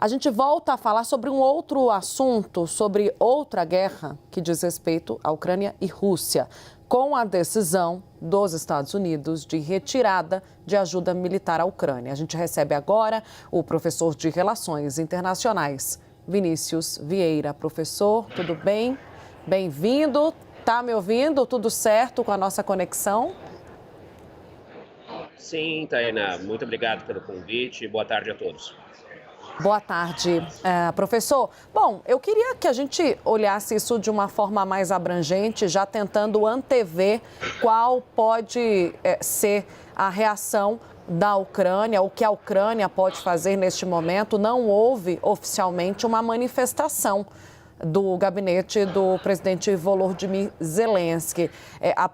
A gente volta a falar sobre um outro assunto, sobre outra guerra que diz respeito à Ucrânia e Rússia, com a decisão dos Estados Unidos de retirada de ajuda militar à Ucrânia. A gente recebe agora o professor de Relações Internacionais, Vinícius Vieira. Professor, tudo bem? Bem-vindo. Tá me ouvindo? Tudo certo com a nossa conexão? Sim, Tainá, muito obrigado pelo convite. Boa tarde a todos. Boa tarde, professor. Bom, eu queria que a gente olhasse isso de uma forma mais abrangente, já tentando antever qual pode ser a reação da Ucrânia, o que a Ucrânia pode fazer neste momento. Não houve oficialmente uma manifestação do gabinete do presidente Volodymyr Zelensky.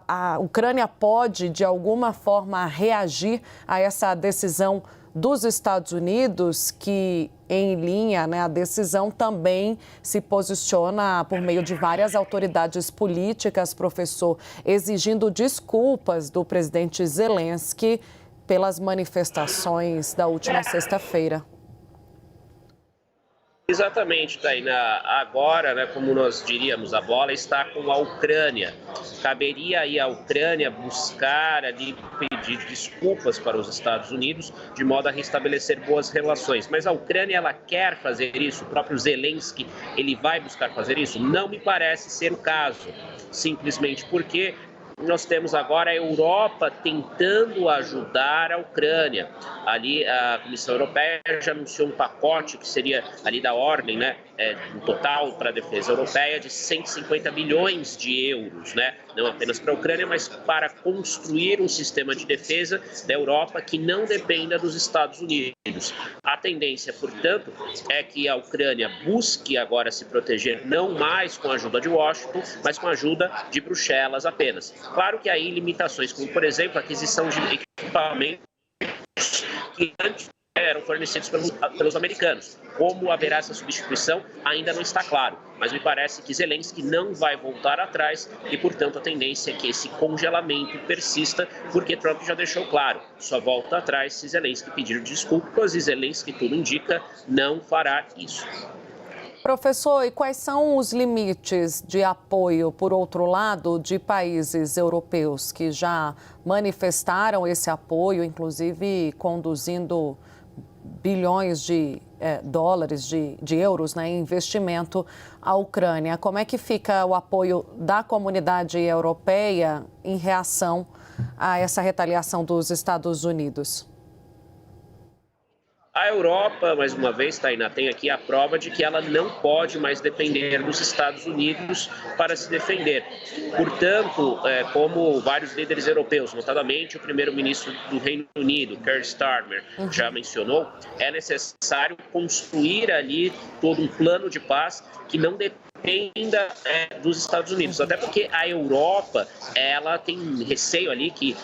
A Ucrânia pode, de alguma forma, reagir a essa decisão dos Estados Unidos, que, em linha, a decisão também se posiciona por meio de várias autoridades políticas, professor, exigindo desculpas do presidente Zelensky pelas manifestações da última sexta-feira. Exatamente, Tainá. Agora, como nós diríamos, a bola está com a Ucrânia. Caberia aí à Ucrânia buscar ali, pedir desculpas para os Estados Unidos, de modo a restabelecer boas relações. Mas a Ucrânia, ela quer fazer isso? O próprio Zelensky, ele vai buscar fazer isso? Não me parece ser o caso. Simplesmente porque nós temos agora a Europa tentando ajudar a Ucrânia. Ali a Comissão Europeia já anunciou um pacote que seria ali da ordem, no total para a defesa europeia de 150 bilhões de euros, não apenas para a Ucrânia, mas para construir um sistema de defesa da Europa que não dependa dos Estados Unidos. A tendência, portanto, é que a Ucrânia busque agora se proteger não mais com a ajuda de Washington, mas com a ajuda de Bruxelas apenas. Claro que há aí limitações, como, por exemplo, a aquisição de equipamentos que antes eram fornecidos pelos americanos. Como haverá essa substituição ainda não está claro, mas me parece que Zelensky não vai voltar atrás e, portanto, a tendência é que esse congelamento persista, porque Trump já deixou claro, só volta atrás se Zelensky pedir desculpas e Zelensky, tudo indica, não fará isso. Professor, e quais são os limites de apoio, por outro lado, de países europeus que já manifestaram esse apoio, inclusive conduzindo bilhões de dólares, de euros, em investimento à Ucrânia? Como é que fica o apoio da comunidade europeia em reação a essa retaliação dos Estados Unidos? A Europa, mais uma vez, Tainá, tem aqui a prova de que ela não pode mais depender dos Estados Unidos para se defender. Portanto, como vários líderes europeus, notadamente o primeiro-ministro do Reino Unido, Keir Starmer, já mencionou, é necessário construir ali todo um plano de paz que não dependa dos Estados Unidos, até porque a Europa, ela tem receio ali que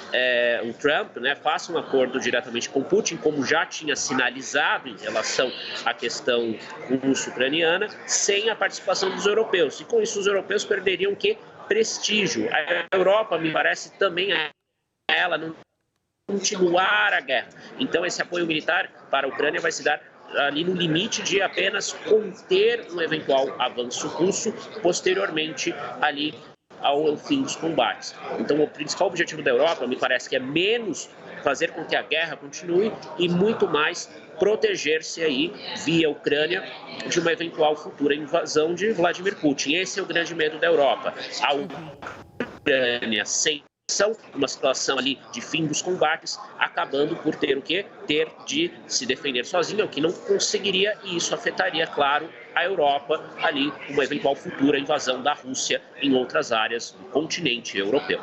o Trump faça um acordo diretamente com Putin, como já tinha sinalizado em relação à questão russo-ucraniana, sem a participação dos europeus. E com isso os europeus perderiam o quê? Prestígio. A Europa, me parece, também ela não continuar a guerra. Então esse apoio militar para a Ucrânia vai se dar ali no limite de apenas conter um eventual avanço russo posteriormente ali ao fim dos combates. Então o principal objetivo da Europa, me parece que é menos fazer com que a guerra continue e muito mais proteger-se aí via Ucrânia de uma eventual futura invasão de Vladimir Putin. Esse é o grande medo da Europa. A Ucrânia sem uma situação ali de fim dos combates, acabando por ter o quê? Ter de se defender sozinha, o que não conseguiria, e isso afetaria, claro, a Europa ali, uma eventual futura invasão da Rússia em outras áreas do continente europeu.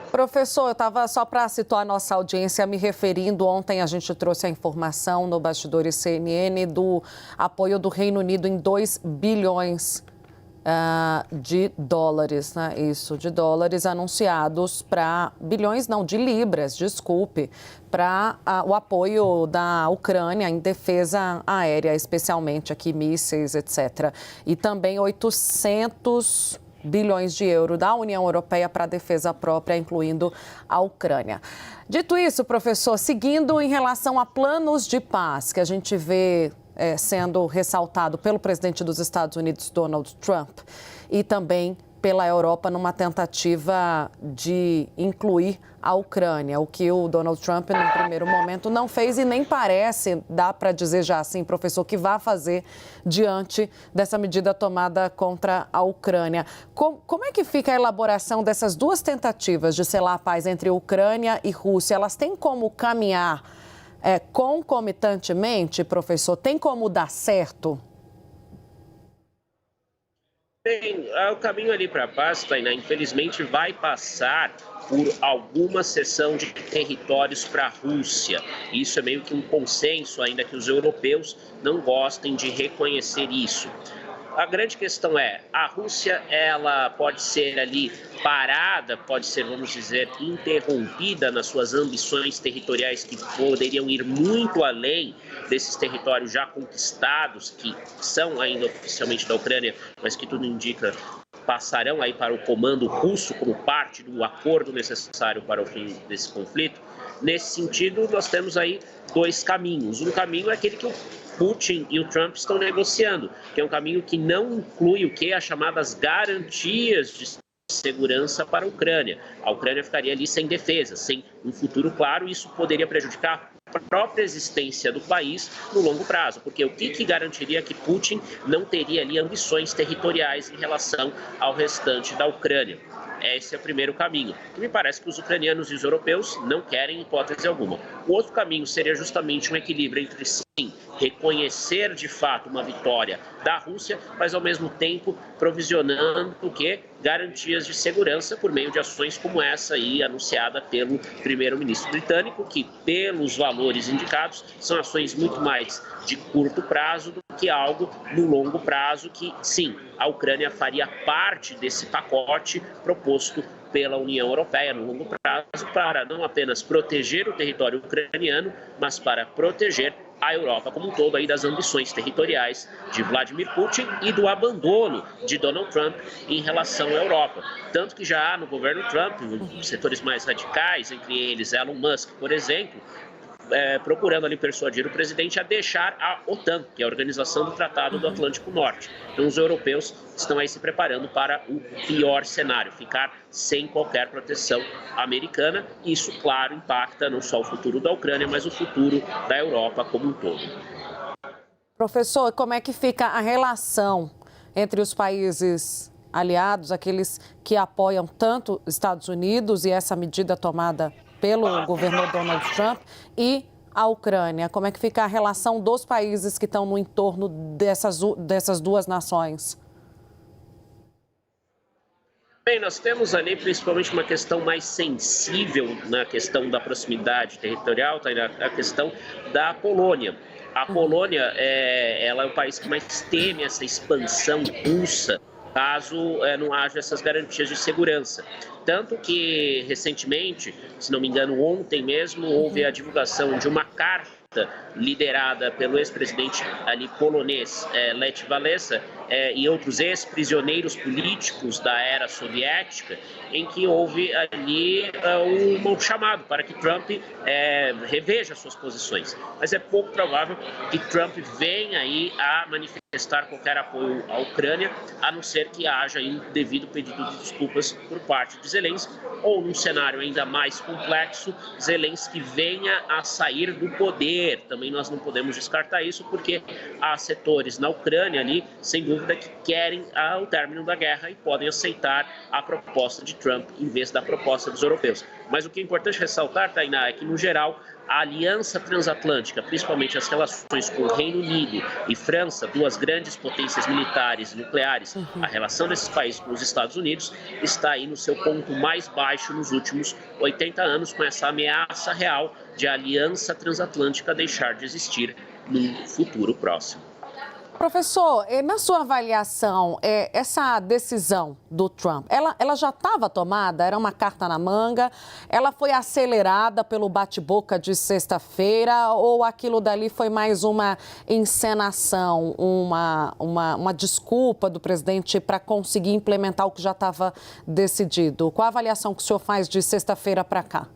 Professor, eu estava só para situar a nossa audiência me referindo, ontem a gente trouxe a informação no Bastidores CNN do apoio do Reino Unido em 2 bilhões de dólares, de dólares anunciados para bilhões, não, de libras, desculpe, para o apoio da Ucrânia em defesa aérea, especialmente aqui mísseis, etc. E também 800 bilhões de euros da União Europeia para a defesa própria, incluindo a Ucrânia. Dito isso, professor, seguindo em relação a planos de paz que a gente vê sendo ressaltado pelo presidente dos Estados Unidos, Donald Trump, e também pela Europa numa tentativa de incluir a Ucrânia, o que o Donald Trump, no primeiro momento, não fez e nem parece, dá para dizer já assim, professor, que vai fazer diante dessa medida tomada contra a Ucrânia. Como é que fica a elaboração dessas duas tentativas de selar a paz entre Ucrânia e Rússia? Elas têm como caminhar concomitantemente, professor? Tem como dar certo? Bem, o caminho ali para a paz, Tainá, infelizmente vai passar por alguma cessão de territórios para a Rússia. Isso é meio que um consenso, ainda que os europeus não gostem de reconhecer isso. A grande questão é, a Rússia, ela pode ser ali parada, pode ser, vamos dizer, interrompida nas suas ambições territoriais que poderiam ir muito além desses territórios já conquistados, que são ainda oficialmente da Ucrânia, mas que tudo indica passarão aí para o comando russo como parte do acordo necessário para o fim desse conflito. Nesse sentido, nós temos aí dois caminhos. Um caminho é aquele que o Putin e o Trump estão negociando, que é um caminho que não inclui o que? As chamadas garantias de segurança para a Ucrânia. A Ucrânia ficaria ali sem defesa, sem um futuro claro, e isso poderia prejudicar a própria existência do país no longo prazo, porque o que garantiria que Putin não teria ali ambições territoriais em relação ao restante da Ucrânia? Esse é o primeiro caminho. E me parece que os ucranianos e os europeus não querem hipótese alguma. O outro caminho seria justamente um equilíbrio entre, sim, reconhecer de fato uma vitória da Rússia, mas ao mesmo tempo provisionando o quê? Garantias de segurança por meio de ações como essa aí anunciada pelo primeiro-ministro britânico, que pelos valores indicados são ações muito mais de curto prazo do que algo no longo prazo que, sim, a Ucrânia faria parte desse pacote proposto pela União Europeia no longo prazo para não apenas proteger o território ucraniano, mas para proteger a Europa como um todo aí das ambições territoriais de Vladimir Putin e do abandono de Donald Trump em relação à Europa. Tanto que já há no governo Trump setores mais radicais, entre eles Elon Musk, por exemplo, procurando ali persuadir o presidente a deixar a OTAN, que é a Organização do Tratado do Atlântico Norte. Então os europeus estão aí se preparando para o pior cenário, ficar sem qualquer proteção americana. Isso, claro, impacta não só o futuro da Ucrânia, mas o futuro da Europa como um todo. Professor, como é que fica a relação entre os países aliados, aqueles que apoiam tanto Estados Unidos e essa medida tomada pelo governo Donald Trump e a Ucrânia? Como é que fica a relação dos países que estão no entorno dessas duas nações? Bem, nós temos ali principalmente uma questão mais sensível na questão da proximidade territorial, tá? A questão da Polônia. A Polônia ela é o país que mais teme essa expansão russa, caso não haja essas garantias de segurança. Tanto que, recentemente, se não me engano, ontem mesmo, houve a divulgação de uma carta liderada pelo ex-presidente ali polonês Lech Walesa e outros ex-prisioneiros políticos da era soviética, em que houve ali um chamado para que Trump reveja suas posições. Mas é pouco provável que Trump venha aí a manifestar qualquer apoio à Ucrânia, a não ser que haja aí um devido pedido de desculpas por parte de Zelensky, ou num cenário ainda mais complexo, Zelensky venha a sair do poder. Também nós não podemos descartar isso, porque há setores na Ucrânia ali, sem dúvida, que querem o término da guerra e podem aceitar a proposta de Trump em vez da proposta dos europeus. Mas o que é importante ressaltar, Tainá, é que, no geral, a aliança transatlântica, principalmente as relações com o Reino Unido e França, duas grandes potências militares e nucleares, a relação desses países com os Estados Unidos está aí no seu ponto mais baixo nos últimos 80 anos, com essa ameaça real de a aliança transatlântica deixar de existir no futuro próximo. Professor, na sua avaliação, essa decisão do Trump, ela já estava tomada? Era uma carta na manga? Ela foi acelerada pelo bate-boca de sexta-feira? Ou aquilo dali foi mais uma encenação, uma desculpa do presidente para conseguir implementar o que já estava decidido? Qual a avaliação que o senhor faz de sexta-feira para cá?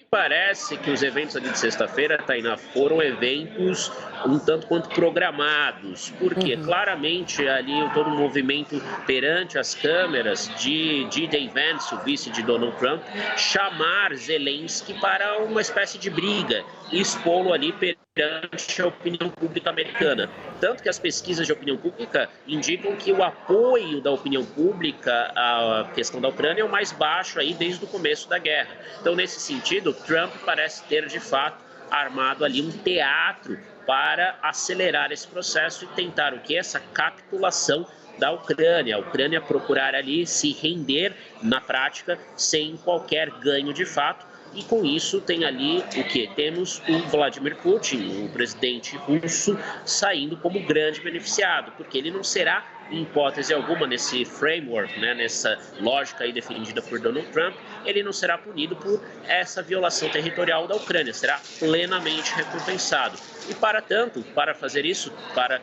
Parece que os eventos ali de sexta-feira, Tainá, foram eventos um tanto quanto programados, porque claramente ali todo o movimento perante as câmeras de J.D. Vance, o vice de Donald Trump, chamar Zelensky para uma espécie de briga e expô-lo ali perante a opinião pública americana. Tanto que as pesquisas de opinião pública indicam que o apoio da opinião pública à questão da Ucrânia é o mais baixo aí desde o começo da guerra. Então, nesse sentido, Trump parece ter, de fato, armado ali um teatro para acelerar esse processo e tentar o quê? Essa capitulação da Ucrânia. A Ucrânia procurar ali se render na prática sem qualquer ganho de fato. E com isso tem ali o que? Temos o Vladimir Putin, o presidente russo, saindo como grande beneficiado, porque ele não será, em hipótese alguma, nesse framework, né, nessa lógica aí defendida por Donald Trump, ele não será punido por essa violação territorial da Ucrânia, será plenamente recompensado. E, para tanto, para fazer isso, para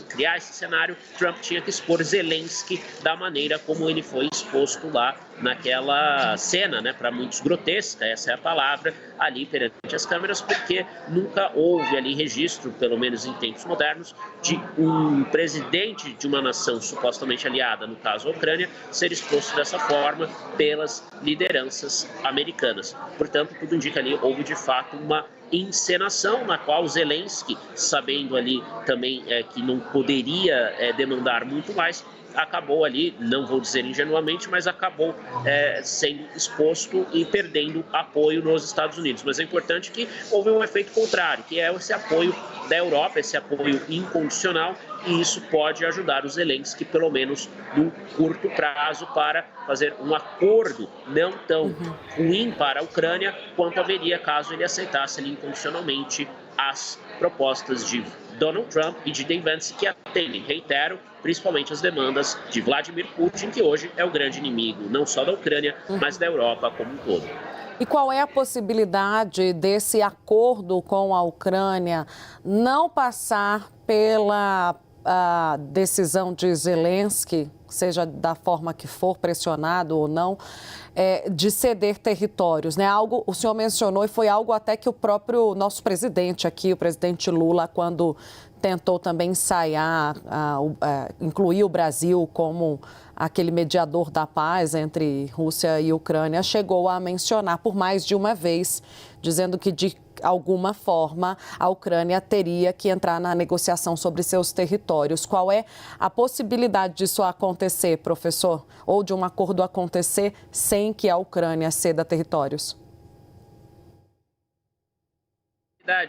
criar esse cenário, Trump tinha que expor Zelensky da maneira como ele foi exposto lá naquela cena, né, para muitos grotesca, essa é a palavra, ali perante as câmeras, porque nunca houve ali registro, pelo menos em tempos modernos, de um presidente de uma nação supostamente aliada, no caso a Ucrânia, ser exposto dessa forma pelas lideranças americanas. Portanto, tudo indica ali, houve de fato uma encenação na qual Zelensky, sabendo ali também que não poderia demandar muito mais, acabou ali, não vou dizer ingenuamente, mas acabou sendo exposto e perdendo apoio nos Estados Unidos. Mas é importante que houve um efeito contrário, que é esse apoio da Europa, esse apoio incondicional, e isso pode ajudar os Zelensky, pelo menos no curto prazo, para fazer um acordo não tão ruim para a Ucrânia quanto haveria caso ele aceitasse ali, incondicionalmente as propostas de Donald Trump e de J.D. Vance, que atendem, reitero, principalmente as demandas de Vladimir Putin, que hoje é o grande inimigo não só da Ucrânia, mas da Europa como um todo. E qual é a possibilidade desse acordo com a Ucrânia não passar pela decisão de Zelensky, seja da forma que for, pressionado ou não, de ceder territórios, né? Algo, o senhor mencionou, e foi algo até que o próprio nosso presidente aqui, o presidente Lula, quando tentou também ensaiar, incluir o Brasil como aquele mediador da paz entre Rússia e Ucrânia, chegou a mencionar por mais de uma vez, dizendo que de alguma forma a Ucrânia teria que entrar na negociação sobre seus territórios. Qual é a possibilidade disso acontecer, professor? Ou de um acordo acontecer sem que a Ucrânia ceda territórios?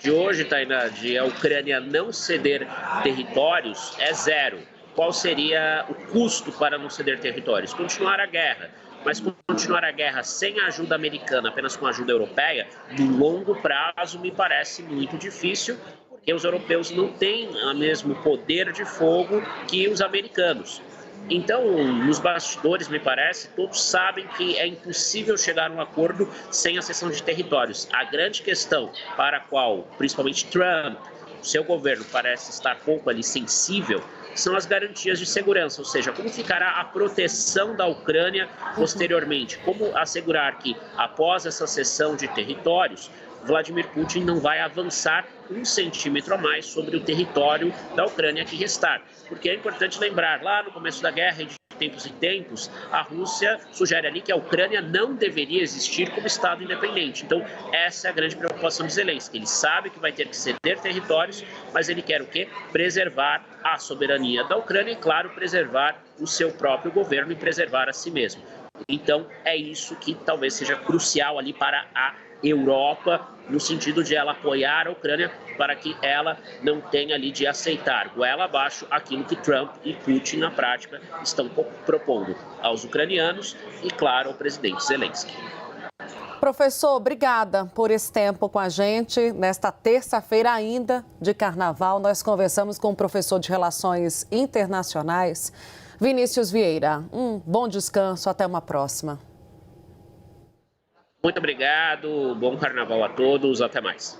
Hoje, Tainá, de a Ucrânia não ceder territórios é zero. Qual seria o custo para não ceder territórios? Continuar a guerra. Mas continuar a guerra sem a ajuda americana, apenas com a ajuda europeia, no longo prazo me parece muito difícil, porque os europeus não têm o mesmo poder de fogo que os americanos. Então, nos bastidores, me parece, todos sabem que é impossível chegar a um acordo sem a cessão de territórios. A grande questão para a qual, principalmente Trump, o seu governo parece estar pouco ali sensível, são as garantias de segurança, ou seja, como ficará a proteção da Ucrânia posteriormente, como assegurar que, após essa cessão de territórios, Vladimir Putin não vai avançar 1 centímetro a mais sobre o território da Ucrânia que restar. Porque é importante lembrar, lá no começo da guerra e de tempos em tempos, a Rússia sugere ali que a Ucrânia não deveria existir como Estado independente. Então, essa é a grande preocupação de Zelensky. Ele sabe que vai ter que ceder territórios, mas ele quer o quê? Preservar a soberania da Ucrânia e, claro, preservar o seu próprio governo e preservar a si mesmo. Então, é isso que talvez seja crucial ali para a Europa, no sentido de ela apoiar a Ucrânia para que ela não tenha ali de aceitar goela abaixo aquilo que Trump e Putin, na prática, estão propondo aos ucranianos e, claro, ao presidente Zelensky. Professor, obrigada por esse tempo com a gente. Nesta terça-feira ainda de carnaval, nós conversamos com o professor de Relações Internacionais, Vinícius Vieira. Bom descanso, até uma próxima. Muito obrigado, bom carnaval a todos, até mais.